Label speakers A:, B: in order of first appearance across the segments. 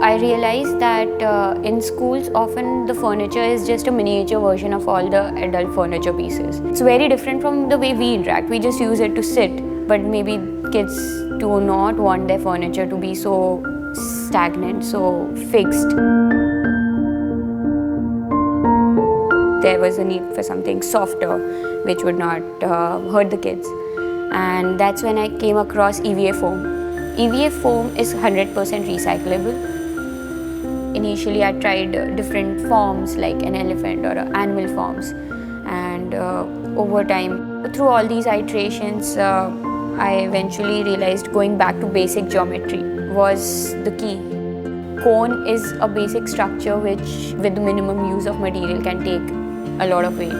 A: I realized that in schools often the furniture is just a miniature version of all the adult furniture pieces. It's very different from the way we interact. We just use it to sit, but maybe kids do not want their furniture to be so stagnant, so fixed. There was a need for something softer which would not hurt the kids, and that's when I came across EVA foam. EVA foam is 100% recyclable. Initially I tried different forms like an elephant or animal forms, and over time, through all these iterations, I eventually realized going back to basic geometry was the key. Cone is a basic structure which with minimum use of material can take a lot of weight.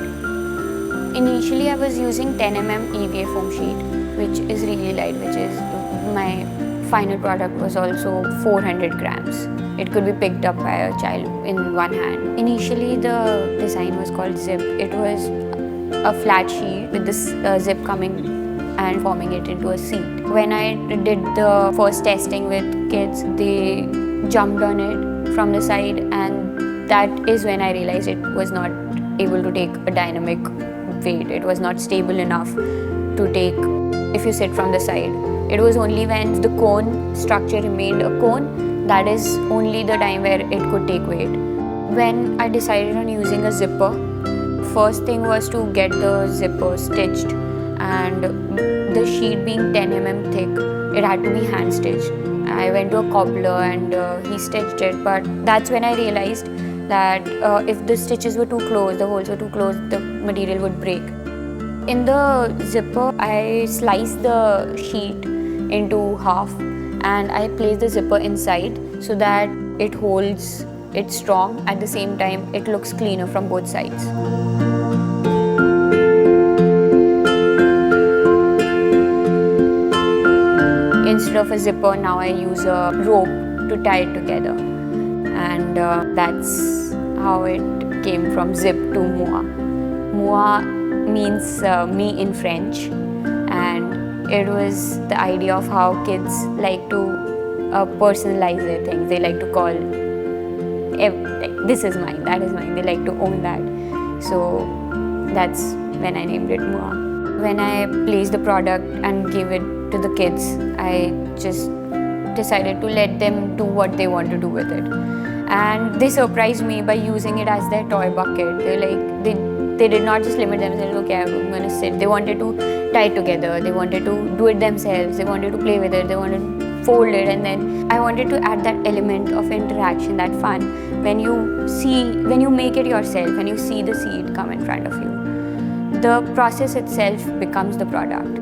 A: Initially I was using 10 mm EVA foam sheet, which is really light, which is my final product was also 400 grams. It could be picked up by a child in one hand. Initially the design was called zip. It was a flat sheet with this zip coming and forming it into a seat. When I did the first testing with kids, they jumped on it from the side, and that is when I realized it was not able to take a dynamic weight. It was not stable enough to take if you sit from the side. It was only when the cone structure remained a cone, that is only the time where it could take weight. When I decided on using a zipper, first thing was to get the zipper stitched, and the sheet being 10 mm thick, it had to be hand stitched. I went to a cobbler and he stitched it, but that's when I realized that if the stitches were too close, the holes were too close, the material would break. In the zipper, I sliced the sheet into half and I placed the zipper inside so that it holds it strong. At the same time, it looks cleaner from both sides. Instead of a zipper, now I use a rope to tie it together, and that's how it came from zip to moi. Moi means me in French, and it was the idea of how kids like to personalize their things. They like to call like, this is mine, that is mine. They like to own that. So that's when I named it moi. When I placed the product and gave it to the kids, I just decided to let them do what they want to do with it. And they surprised me by using it as their toy bucket. They did not just limit themselves, okay, I'm going to sit. They wanted to tie it together, they wanted to do it themselves, they wanted to play with it, they wanted to fold it, and then I wanted to add that element of interaction, that fun, when you make it yourself and you see the seed come in front of you. The process itself becomes the product.